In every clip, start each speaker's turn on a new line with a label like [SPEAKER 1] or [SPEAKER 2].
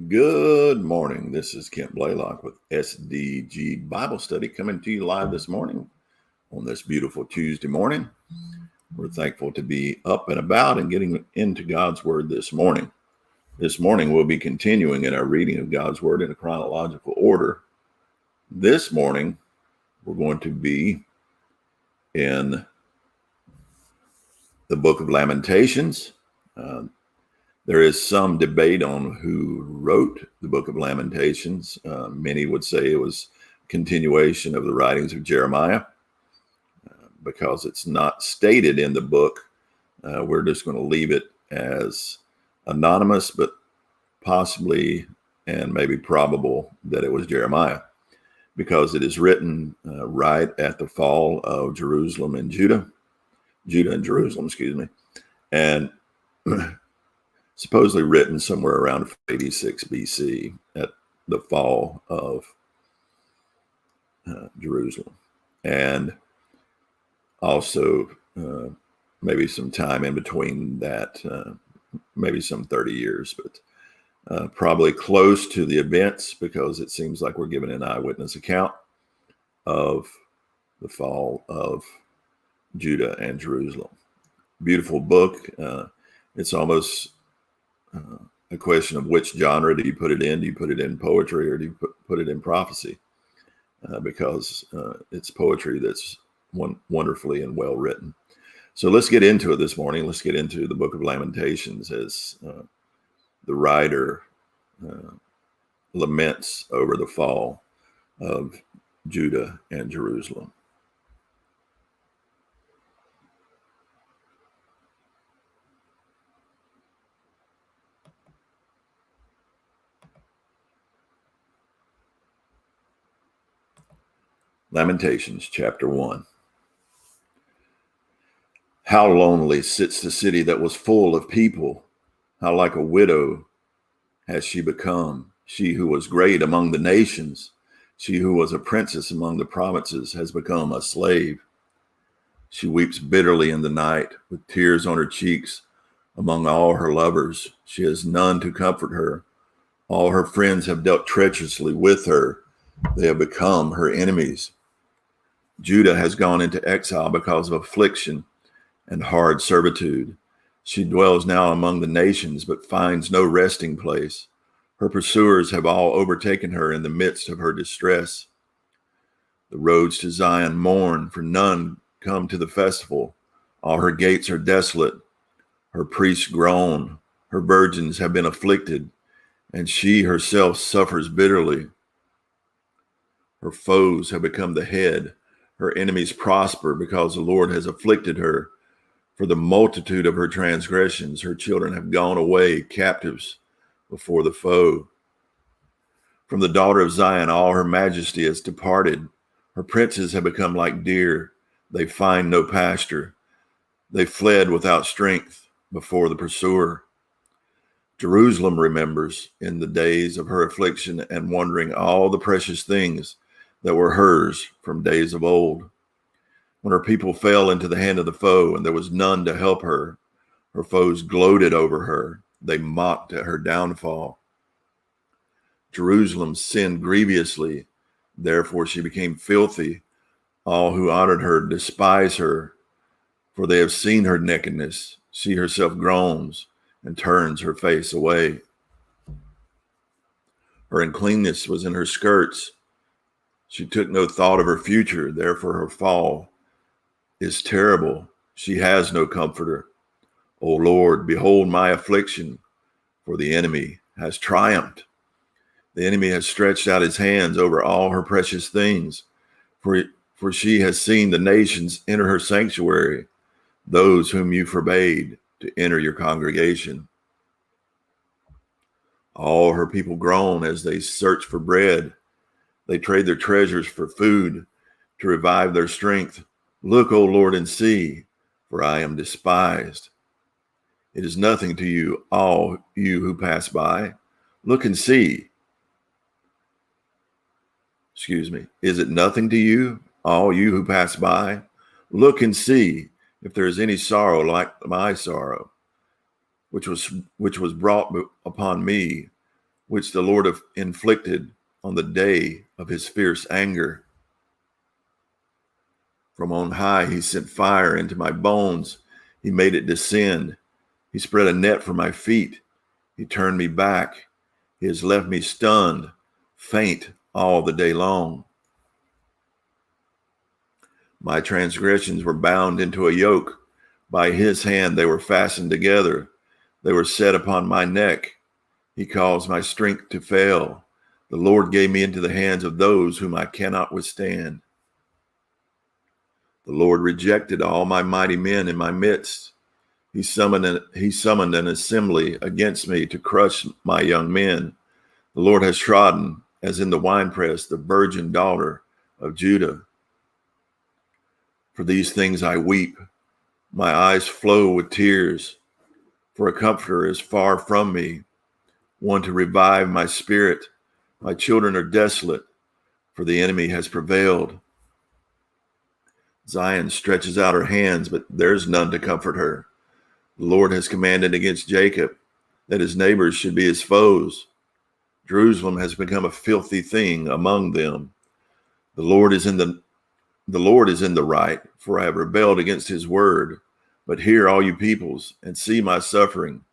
[SPEAKER 1] Good morning. This is Kent Blaylock with SDG Bible Study coming to you live this morning on this beautiful Tuesday morning. We're thankful to be up and about and getting into God's Word this morning. This morning, we'll be continuing in our reading of God's Word in a chronological order. This morning, we're going to be in the book of Lamentations. There is some debate on who wrote the book of Lamentations. Many would say it was a continuation of the writings of Jeremiah because it's not stated in the book. We're just going to leave it as anonymous, but possibly and maybe probable that it was Jeremiah because it is written right at the fall of Jerusalem and Judah and Jerusalem, and supposedly written somewhere around 86 BC at the fall of Jerusalem. And also maybe some time in between that, maybe some 30 years, but probably close to the events because it seems like we're given an eyewitness account of the fall of Judah and Jerusalem. Beautiful book. It's almost a question of which genre do you put it in? Do you put it in poetry or do you put it in prophecy? Because it's poetry that's wonderfully and well written. So let's get into it this morning. Let's get into the book of Lamentations as the writer laments over the fall of Judah and Jerusalem. Lamentations chapter 1. How lonely sits the city that was full of people. How like a widow has she become. She who was great among the nations, she who was a princess among the provinces has become a slave. She weeps bitterly in the night with tears on her cheeks among all her lovers. She has none to comfort her. All her friends have dealt treacherously with her. They have become her enemies. Judah has gone into exile because of affliction and hard servitude. She dwells now among the nations, but finds no resting place. Her pursuers have all overtaken her in the midst of her distress. The roads to Zion mourn, for none come to the festival. All her gates are desolate. Her priests groan. Her virgins have been afflicted, and she herself suffers bitterly. Her foes have become the head. Her enemies prosper because the Lord has afflicted her. For the multitude of her transgressions, her children have gone away captives before the foe. From the daughter of Zion, all her majesty has departed. Her princes have become like deer. They find no pasture. They fled without strength before the pursuer. Jerusalem remembers in the days of her affliction and wandering all the precious things that were hers from days of old. When her people fell into the hand of the foe and there was none to help her, her foes gloated over her. They mocked at her downfall. Jerusalem sinned grievously, therefore she became filthy. All who honored her despise her, for they have seen her nakedness. She herself groans and turns her face away. Her uncleanness was in her skirts. She took no thought of her future, therefore her fall is terrible. She has no comforter. O Lord, behold my affliction, for the enemy has triumphed. The enemy has stretched out his hands over all her precious things, for she has seen the nations enter her sanctuary, those whom you forbade to enter your congregation. All her people groan as they search for bread. They trade their treasures for food to revive their strength. Look, O Lord, and see, for I am despised. It is nothing to you, all you who pass by. Look and see. Is it nothing to you, all you who pass by? Look and see if there is any sorrow like my sorrow, which was brought upon me which the Lord inflicted on the day of his fierce anger. From on high he sent fire into my bones. He made it descend. He spread a net for my feet. He turned me back. He has left me stunned, faint all the day long. My transgressions were bound into a yoke. By his hand they were fastened together. They were set upon my neck. He caused my strength to fail. The Lord gave me into the hands of those whom I cannot withstand. The Lord rejected all my mighty men in my midst. He summoned an assembly against me to crush my young men. The Lord has trodden, as in the winepress, the virgin daughter of Judah. For these things I weep. My eyes flow with tears, for a comforter is far from me, one to revive my spirit. My children are desolate, for the enemy has prevailed. Zion stretches out her hands, but there's none to comfort her. The Lord has commanded against Jacob that his neighbors should be his foes. Jerusalem has become a filthy thing among them. The Lord is in the right, for I have rebelled against his word. But hear, all you peoples, and see my suffering.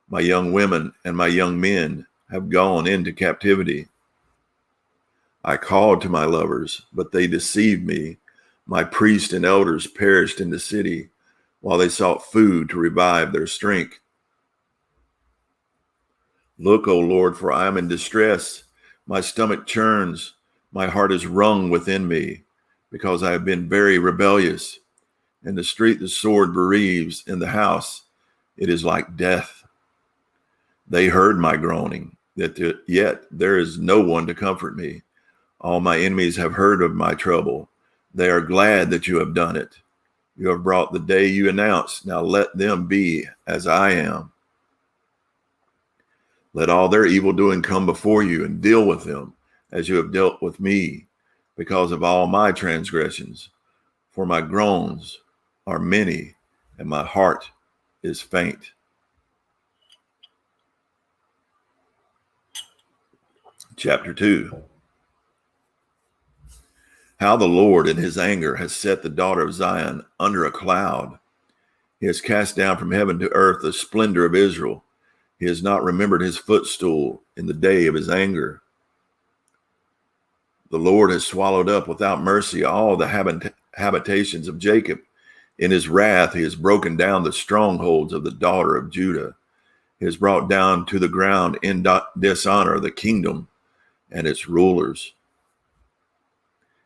[SPEAKER 1] My young women and my young men have gone into captivity. I called to my lovers, but they deceived me. My priests and elders perished in the city, while they sought food to revive their strength. Look, O Lord, for I am in distress. My stomach churns. My heart is wrung within me, because I have been very rebellious. In the street the sword bereaves. In the house it is like death. They heard my groaning, yet there is no one to comfort me. All my enemies have heard of my trouble. They are glad that you have done it. You have brought the day you announced. Now let them be as I am. Let all their evil doing come before you, and deal with them as you have dealt with me, because of all my transgressions. For my groans are many, and my heart is faint. Chapter 2. How the Lord in his anger has set the daughter of Zion under a cloud. He has cast down from heaven to earth the splendor of Israel. He has not remembered his footstool in the day of his anger. The Lord has swallowed up without mercy all the habitations of Jacob. In his wrath, he has broken down the strongholds of the daughter of Judah. He has brought down to the ground in dishonor the kingdom and its rulers.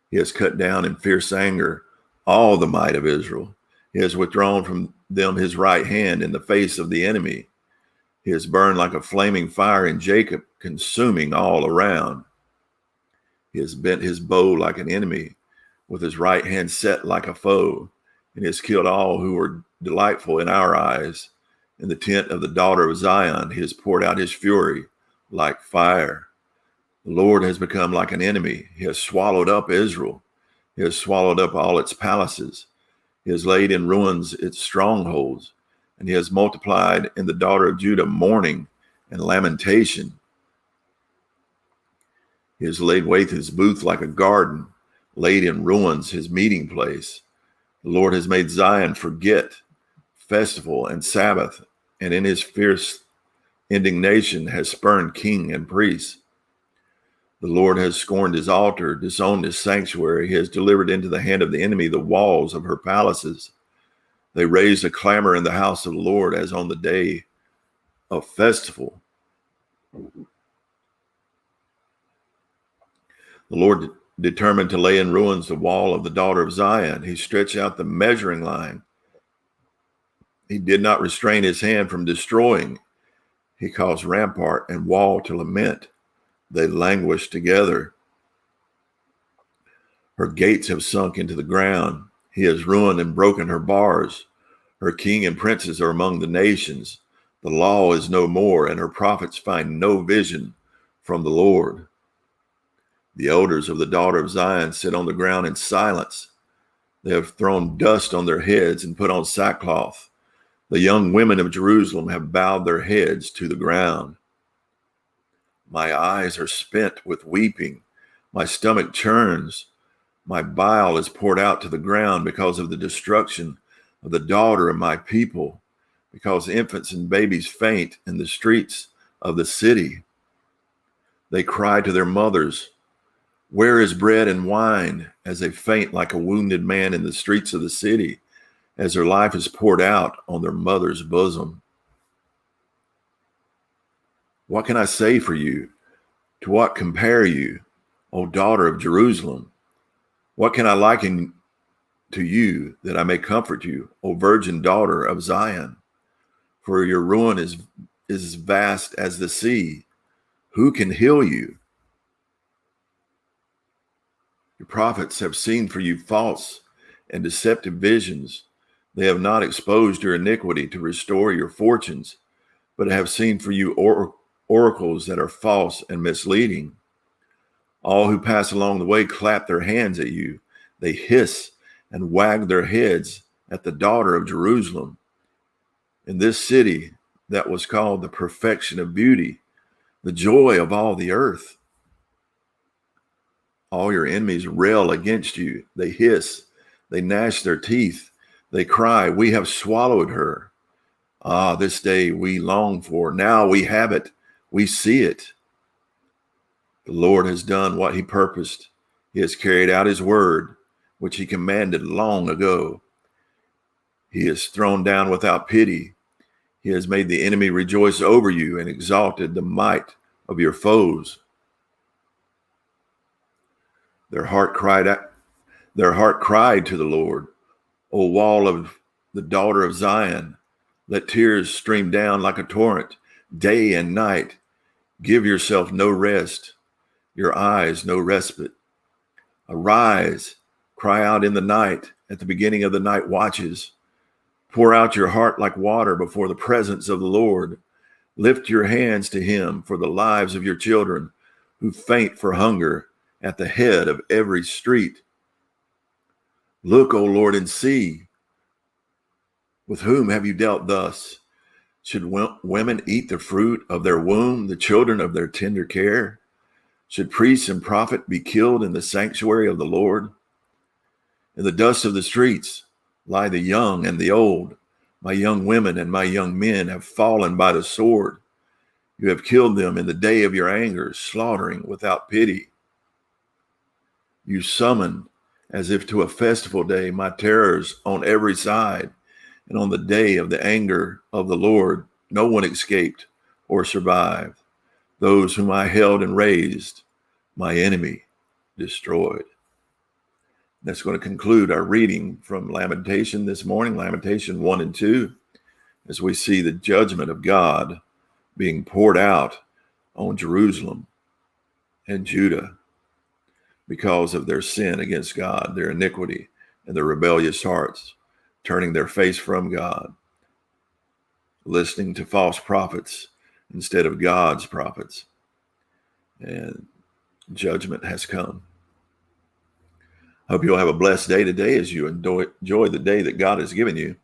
[SPEAKER 1] He has cut down in fierce anger all the might of Israel. He has withdrawn from them his right hand in the face of the enemy. He has burned like a flaming fire in Jacob, consuming all around. He has bent his bow like an enemy, with his right hand set like a foe, and he has killed all who were delightful in our eyes. In the tent of the daughter of Zion, he has poured out his fury like fire. The Lord has become like an enemy. He has swallowed up Israel. He has swallowed up all its palaces. He has laid in ruins its strongholds, and he has multiplied in the daughter of Judah mourning and lamentation. He has laid waste his booth like a garden, laid in ruins his meeting place. The Lord has made Zion forget festival and Sabbath, and in his fierce indignation has spurned king and priest. The Lord has scorned his altar, disowned his sanctuary. He has delivered into the hand of the enemy the walls of her palaces. They raised a clamor in the house of the Lord as on the day of festival. The Lord determined to lay in ruins the wall of the daughter of Zion. He stretched out the measuring line. He did not restrain his hand from destroying. He caused rampart and wall to lament. They languished together. Her gates have sunk into the ground. He has ruined and broken her bars. Her king and princes are among the nations. The law is no more, and her prophets find no vision from the Lord. The elders of the daughter of Zion sit on the ground in silence. They have thrown dust on their heads and put on sackcloth. The young women of Jerusalem have bowed their heads to the ground. My eyes are spent with weeping. My stomach churns. My bile is poured out to the ground because of the destruction of the daughter of my people, because infants and babies faint in the streets of the city. They cry to their mothers, "Where is bread and wine?" as they faint like a wounded man in the streets of the city, as their life is poured out on their mother's bosom. What can I say for you? To what compare you, O daughter of Jerusalem? What can I liken to you that I may comfort you, O virgin daughter of Zion? For your ruin is vast as the sea. Who can heal you? Your prophets have seen for you false and deceptive visions. They have not exposed your iniquity to restore your fortunes, but have seen for you oracles that are false and misleading. All who pass along the way clap their hands at you. They hiss and wag their heads at the daughter of Jerusalem. In this city that was called the perfection of beauty, the joy of all the earth. All your enemies rail against you. They hiss, they gnash their teeth. They cry, "We have swallowed her." Ah, this day we long for. Now we have it. We see it. The Lord has done what he purposed. He has carried out his word, which he commanded long ago. He is thrown down without pity. He has made the enemy rejoice over you and exalted the might of your foes. Their heart cried to the Lord, O wall of the daughter of Zion. Let tears stream down like a torrent, day and night. Give yourself no rest, your eyes no respite. Arise, cry out in the night, at the beginning of the night watches. Pour out your heart like water before the presence of the Lord. Lift your hands to him for the lives of your children who faint for hunger at the head of every street. Look, O Lord, and see. With whom have you dealt thus? Should women eat the fruit of their womb, the children of their tender care? Should priest and prophet be killed in the sanctuary of the Lord? In the dust of the streets lie the young and the old. My young women and my young men have fallen by the sword. You have killed them in the day of your anger, slaughtering without pity. You summon, as if to a festival day, my terrors on every side. And on the day of the anger of the Lord, no one escaped or survived. Those whom I held and raised, my enemy destroyed. That's going to conclude our reading from Lamentation this morning, Lamentation 1 and 2, as we see the judgment of God being poured out on Jerusalem and Judah because of their sin against God, their iniquity, and their rebellious hearts, turning their face from God, listening to false prophets instead of God's prophets. And judgment has come. Hope you'll have a blessed day today as you enjoy the day that God has given you.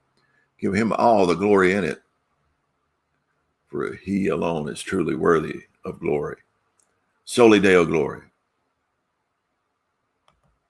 [SPEAKER 1] Give him all the glory in it, for he alone is truly worthy of glory. Soli Deo Glory.